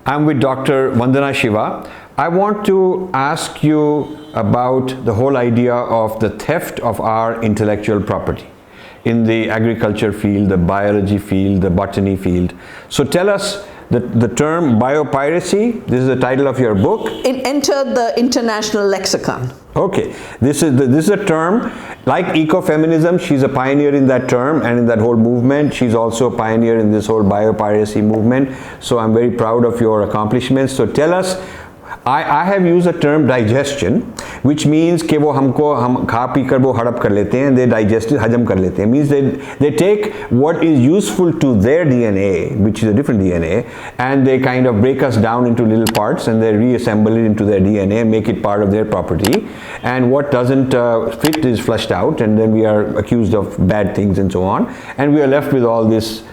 I'm with Dr. Vandana Shiva. I want to ask you about the whole idea of the theft of our intellectual property in the agriculture field, the biology field, the botany field. So tell us the term biopiracy. This is the title of your book. It entered the international lexicon. Okay, this is a term like ecofeminism. She's a pioneer in that term and in that whole movement. She's also a pioneer in this whole biopiracy movement. So I'm very proud of your accomplishments. So tell us. I have used the term digestion, which means कि वो हमको हम खा P कर वो हड़प कर लेते हैं, they digest it, हजम कर लेते हैं. Means they take what is useful to their DNA, which is a different DNA, and they kind of break us down into little parts and they reassemble it into their DNA and make it part of their property. And what doesn't fit is flushed out, and then we are accused of bad things and so on, and we are left with all this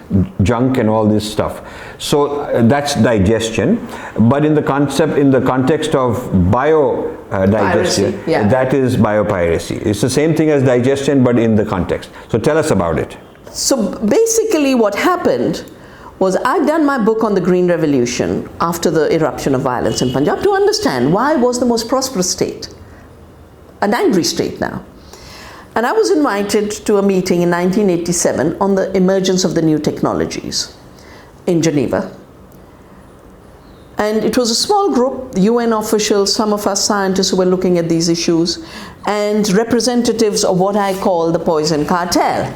junk and all this stuff. So that's digestion. But in the context of digestion, yeah. That is biopiracy. It's the same thing as digestion, but in the context. So tell us about it. So basically what happened was I'd done my book on the Green Revolution after the eruption of violence in Punjab to understand why was the most prosperous state an angry state now. And I was invited to a meeting in 1987 on the emergence of the new technologies in Geneva. And it was a small group, UN officials, some of us scientists who were looking at these issues, and representatives of what I call the poison cartel.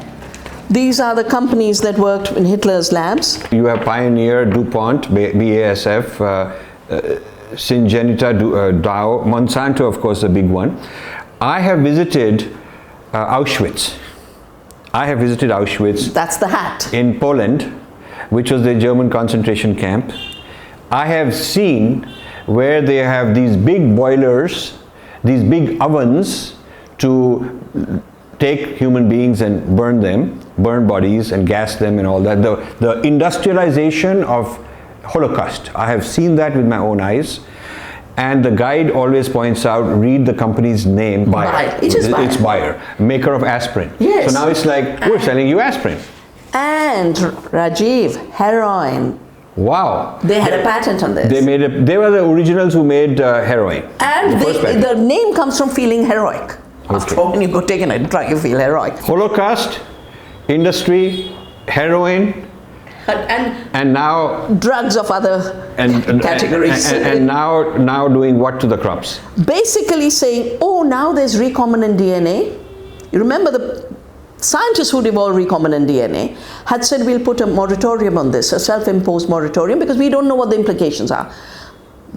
These are the companies that worked in Hitler's labs. You have pioneered DuPont, BASF, Syngenta, Dow, Monsanto, of course, a big one. I have visited Auschwitz. That's the hat. In Poland, which was the German concentration camp. I have seen where they have these big boilers, these big ovens to take human beings and burn them, burn bodies and gas them and all that. The industrialization of Holocaust. I have seen that with my own eyes. And the guide always points out, read the company's name, Bayer. It's Bayer, maker of aspirin. Yes. So now it's like, we're selling you aspirin. And Rajiv, heroin. Wow. They had a patent on this. They were the originals who made heroin. And the name comes from feeling heroic. Okay. After all, when you go take a drug, you feel heroic. Holocaust, industry, heroin, and now drugs of other categories. And now doing what to the crops? Basically saying, oh, now there's recombinant DNA. You remember the scientists who developed recombinant DNA had said we'll put a moratorium on this, a self-imposed moratorium, because we don't know what the implications are.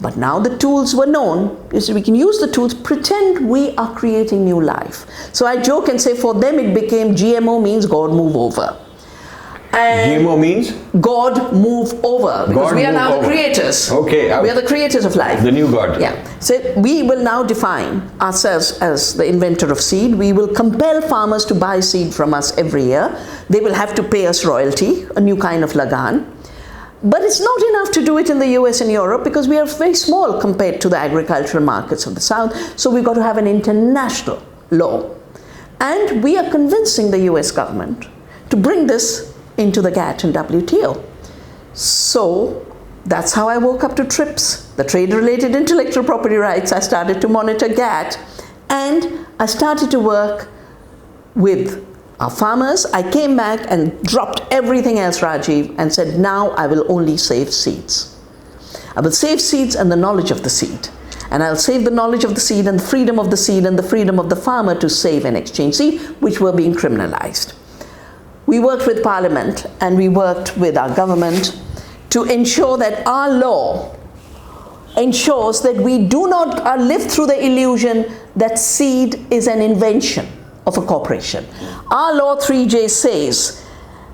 But now the tools were known. You see, we can use the tools, pretend we are creating new life. So I joke and say for them it became GMO means God move over. And GMO means? God move over, because we are now the creators. Okay. We are the creators of life. The new God. Yeah. So we will now define ourselves as the inventor of seed. We will compel farmers to buy seed from us every year. They will have to pay us royalty, a new kind of lagan. But it's not enough to do it in the US and Europe, because we are very small compared to the agricultural markets of the South. So we've got to have an international law. And we are convincing the US government to bring this into the GATT and WTO. So that's how I woke up to TRIPS, the trade-related intellectual property rights. I started to monitor GATT, and I started to work with our farmers. I came back and dropped everything else, Rajiv, and said, now I will only save seeds. I will save seeds and the knowledge of the seed. And I'll save the knowledge of the seed and the freedom of the seed and the freedom of the farmer to save and exchange seed, which were being criminalized. We worked with Parliament and we worked with our government to ensure that our law ensures that we do not live through the illusion that seed is an invention of a corporation. Our law 3J says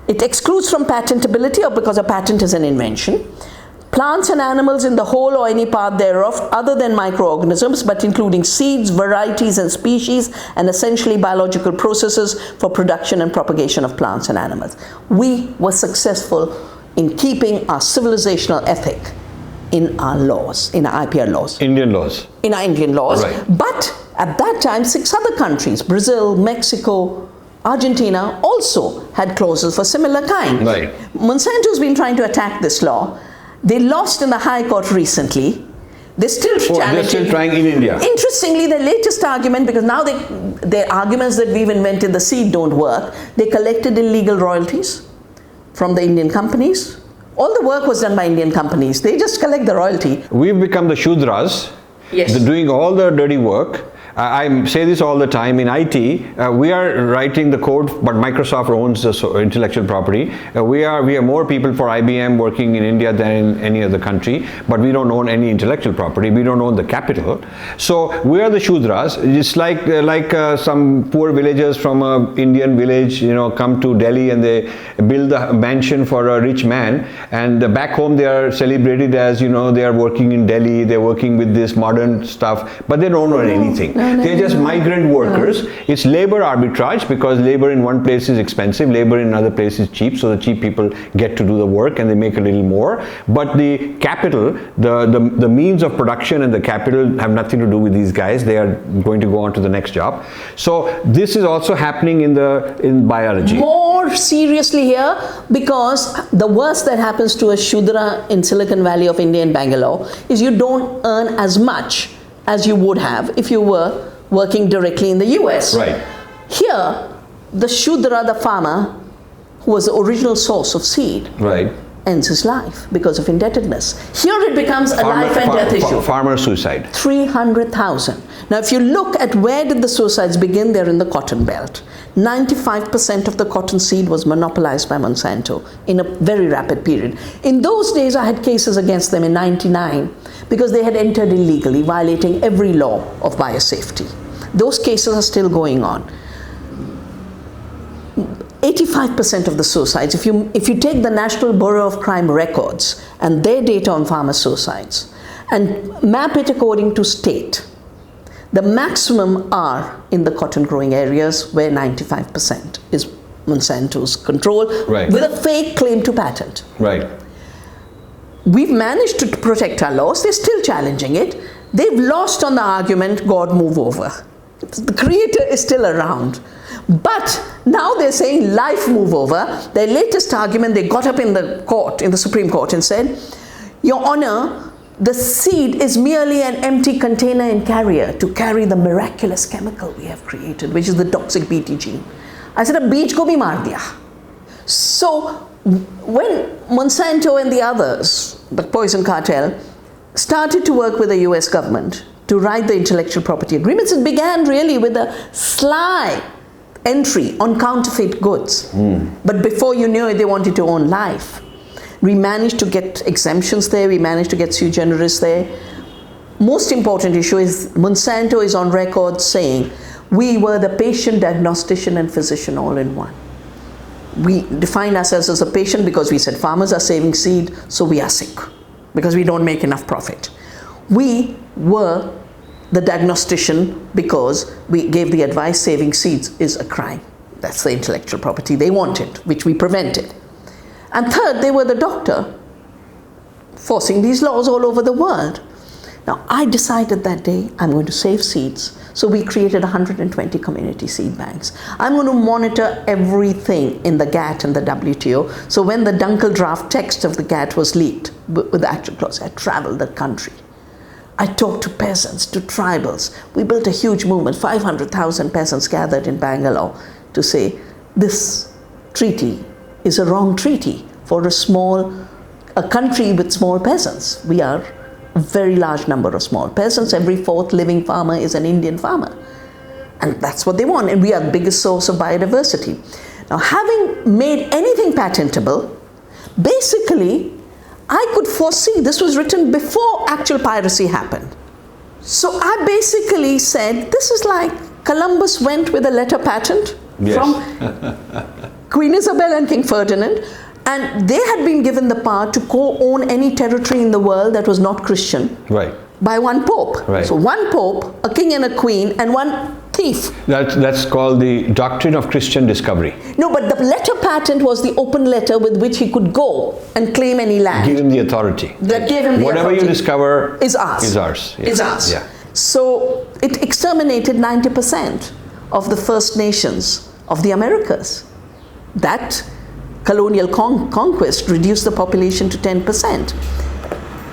it excludes from patentability, or because a patent is an invention, plants and animals in the whole or any part thereof other than microorganisms, but including seeds, varieties and species, and essentially biological processes for production and propagation of plants and animals. We were successful in keeping our civilizational ethic in our laws, in our IPR laws. Indian laws. In our Indian laws. Right. But at that time, 6 other countries, Brazil, Mexico, Argentina, also had clauses for similar kind. Right. Monsanto's been trying to attack this law. They lost in the High Court recently. They're still challenging. They're still trying in India. Interestingly, the latest argument, because now their arguments that we've invented the seed don't work, they collected illegal royalties from the Indian companies. All the work was done by Indian companies. They just collect the royalty. We've become the Shudras. Yes. They're doing all the dirty work. I say this all the time in IT. We are writing the code, but Microsoft owns the intellectual property. We are more people for IBM working in India than in any other country, but we don't own any intellectual property. We don't own the capital. So we are the Shudras. It's like some poor villagers from an Indian village, come to Delhi and they build a mansion for a rich man, and back home they are celebrated as they are working in Delhi. They're working with this modern stuff, but they don't own anything. They're just migrant workers. It's labor arbitrage, because labor in one place is expensive, labor in another place is cheap, so the cheap people get to do the work and they make a little more. But the capital, the means of production and the capital have nothing to do with these guys. They are going to go on to the next job. So this is also happening in biology. More seriously here, because the worst that happens to a Shudra in Silicon Valley of India in Bangalore is you don't earn as much as you would have if you were working directly in the US. Right. Here, the Shudra, the farmer, who was the original source of seed, Right. ends his life because of indebtedness. Here it becomes a life and death issue. Farmer suicide. 300,000. Now if you look at where did the suicides begin, they're in the cotton belt. 95% of the cotton seed was monopolized by Monsanto in a very rapid period. In those days I had cases against them in 99 because they had entered illegally, violating every law of biosafety. Those cases are still going on. 85% of the suicides, if you take the National Bureau of Crime records and their data on farmer suicides and map it according to state, the maximum are in the cotton growing areas where 95% is Monsanto's control, right, with a fake claim to patent. Right. We've managed to protect our laws. They're still challenging it. They've lost on the argument, God move over. The creator is still around. But now they're saying life move over. Their latest argument, they got up in the court, in the Supreme Court, and said, Your Honor, the seed is merely an empty container and carrier to carry the miraculous chemical we have created, which is the toxic Bt gene. I said, a beej ko bhi maar diya. So when Monsanto and the others, the poison cartel, started to work with the US government to write the intellectual property agreements, it began really with a sly entry on counterfeit goods. But before you knew it, they wanted to own life. We managed to get exemptions there. We managed to get sui generis there. Most important issue is Monsanto is on record saying, we were the patient, diagnostician, and physician all in one. We define ourselves as a patient because we said farmers are saving seed, so we are sick because we don't make enough profit. We were the diagnostician because we gave the advice saving seeds is a crime. That's the intellectual property they wanted, which we prevented. And third, they were the doctor forcing these laws all over the world. Now, I decided that day I'm going to save seeds. So we created 120 community seed banks. I'm going to monitor everything in the GATT and the WTO. So when the Dunkel draft text of the GATT was leaked with the actual clause, I traveled the country. I talked to peasants, to tribals. We built a huge movement. 500,000 peasants gathered in Bangalore to say, this treaty is a wrong treaty for a country with small peasants. We are a very large number of small peasants. Every fourth living farmer is an Indian farmer. And that's what they want. And we are the biggest source of biodiversity. Now, having made anything patentable, basically, I could foresee, this was written before actual piracy happened. So I basically said, this is like Columbus went with a letter patent from Queen Isabel and King Ferdinand, and they had been given the power to co-own any territory in the world that was not Christian, right, by one pope. Right. So one pope, a king and a queen, and one thief. That's called the doctrine of Christian discovery. No, but the letter patent was the open letter with which he could go and claim any land. Give him the authority. That gave him the Whatever authority. you discover is ours. Is ours. Yeah. Is ours. Yeah. So it exterminated 90% of the First Nations of the Americas. That colonial conquest reduced the population to 10%.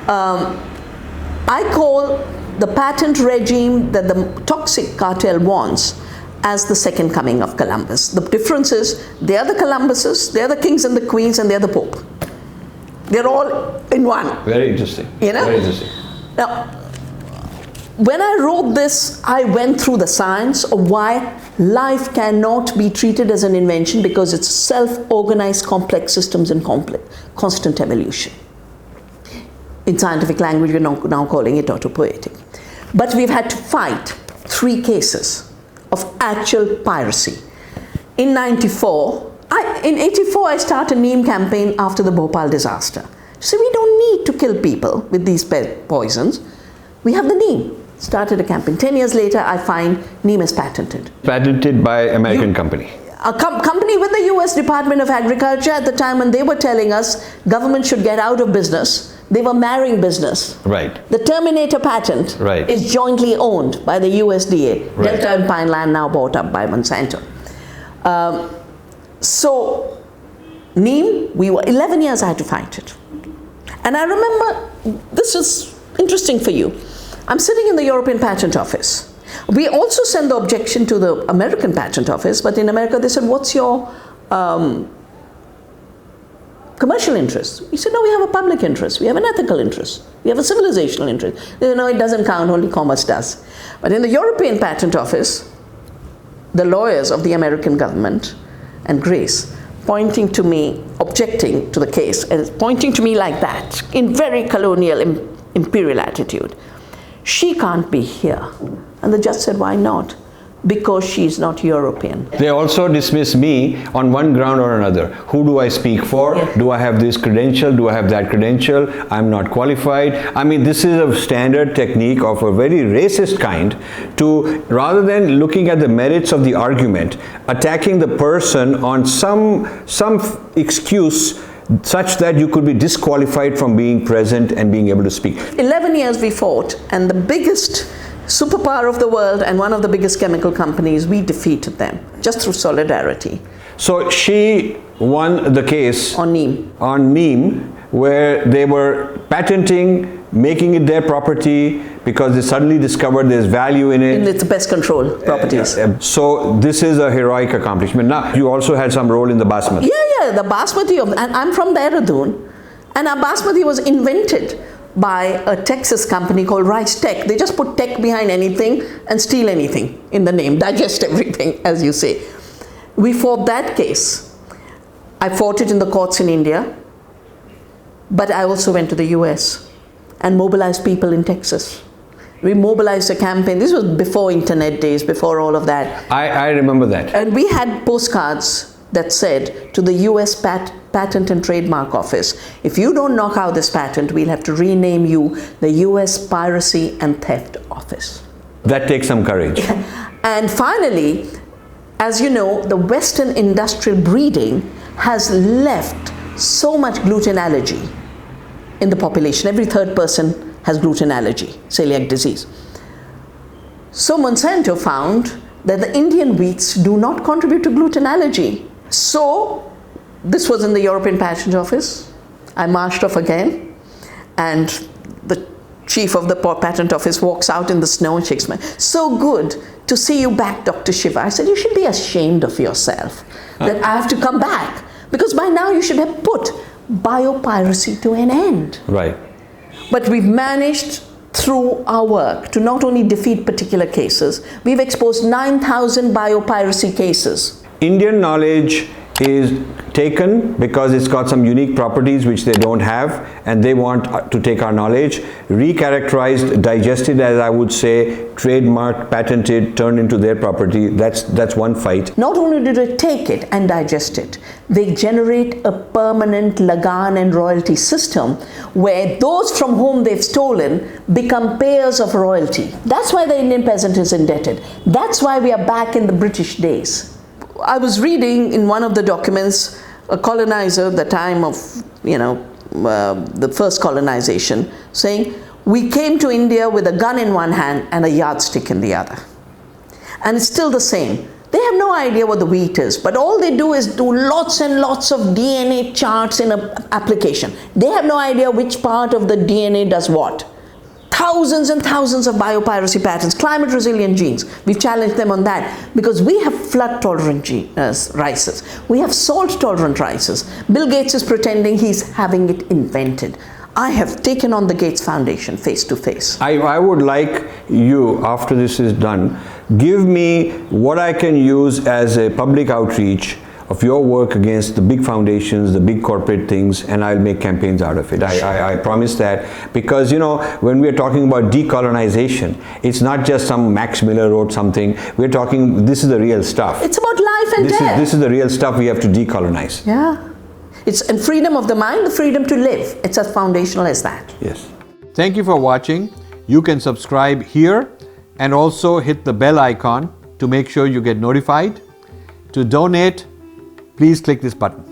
I call the patent regime that the toxic cartel wants as the second coming of Columbus. The difference is they are the Columbuses, they are the kings and the queens, and they are the Pope. They're all in one. Very interesting. You know? Very interesting. Now, when I wrote this, I went through the science of why life cannot be treated as an invention, because it's self-organized complex systems in constant evolution. In scientific language, we're now calling it autopoietic. But we've had to fight 3 cases of actual piracy. In 84, in 84, I started a Neem campaign after the Bhopal disaster. So we don't need to kill people with these poisons. We have the Neem. Started a campaign. 10 years later, I find Neem is patented. Patented by American company. A company with the US Department of Agriculture at the time, when they were telling us government should get out of business, they were marrying business. Right. The Terminator patent is jointly owned by the USDA. Right. Delta and Pine Land now bought up by Monsanto. So Neem, 11 years I had to fight it. And I remember, this is interesting for you. I'm sitting in the European Patent Office. We also sent the objection to the American Patent Office, but in America they said, what's your commercial interest? We said, no, we have a public interest, we have an ethical interest, we have a civilizational interest. They said, no, it doesn't count, only commerce does. But in the European Patent Office, the lawyers of the American government and Grace pointing to me, objecting to the case, and pointing to me like that, in very colonial, imperial attitude. She can't be here. And the judge said, why not? Because she's not European. They also dismiss me on one ground or another. Who do I speak for? Yeah. Do I have this credential? Do I have that credential? I'm not qualified. I mean, this is a standard technique of a very racist kind to, rather than looking at the merits of the argument, attacking the person on some excuse such that you could be disqualified from being present and being able to speak. 11 years we fought, and the biggest superpower of the world and one of the biggest chemical companies, we defeated them just through solidarity. So she won the case on Neem. On Neem, where they were patenting, making it their property because they suddenly discovered there's value in it. And it's the best control properties. So this is a heroic accomplishment. Now, you also had some role in the basmati. Yeah, the basmati, and I'm from Dehradun, and our basmati was invented by a Texas company called Rice Tech. They just put tech behind anything and steal anything in the name, digest everything, as you say. We fought that case. I fought it in the courts in India, but I also went to the US and mobilized people in Texas. We mobilized a campaign. This was before internet days, before all of that. I remember that. And we had postcards that said to the US Patent and Trademark Office, if you don't knock out this patent, we'll have to rename you the US Piracy and Theft Office. That takes some courage. And finally, as you know, the Western industrial breeding has left so much gluten allergy in the population. Every third person has gluten allergy, celiac disease. So Monsanto found that the Indian wheats do not contribute to gluten allergy. So this was in the European Patent Office. I marched off again, and the chief of the patent office walks out in the snow and shakes my hand. So good to see you back, Dr. Shiva. I said, you should be ashamed of yourself that I have to come back, because by now you should have put biopiracy to an end. Right. But we've managed through our work to not only defeat particular cases, we've exposed 9,000 biopiracy cases. Indian knowledge is taken because it's got some unique properties which they don't have, and they want to take our knowledge, recharacterized, digested, as I would say, trademarked, patented, turned into their property. That's one fight. Not only did they take it and digest it, they generate a permanent lagan and royalty system where those from whom they've stolen become payers of royalty. That's why the Indian peasant is indebted. That's why we are back in the British days. I was reading in one of the documents, a colonizer at the time of, the first colonization, saying, we came to India with a gun in one hand and a yardstick in the other. And it's still the same. They have no idea what the wheat is, but all they do is do lots and lots of DNA charts in an application. They have no idea which part of the DNA does what. Thousands and thousands of biopiracy patterns, climate resilient genes. We've challenged them on that because we have flood tolerant rices. We have salt tolerant rices. Bill Gates is pretending he's having it invented. I have taken on the Gates Foundation face to face. I would like you, after this is done, give me what I can use as a public outreach of your work against the big foundations, the big corporate things, and I'll make campaigns out of it. I promise that, because when we're talking about decolonization, it's not just some Max Miller wrote something. We're talking, this is the real stuff. It's about life and death. This is the real stuff we have to decolonize. Yeah. It's and freedom of the mind, the freedom to live. It's as foundational as that. Yes. Thank you for watching. You can subscribe here and also hit the bell icon to make sure you get notified. To donate, please click this button.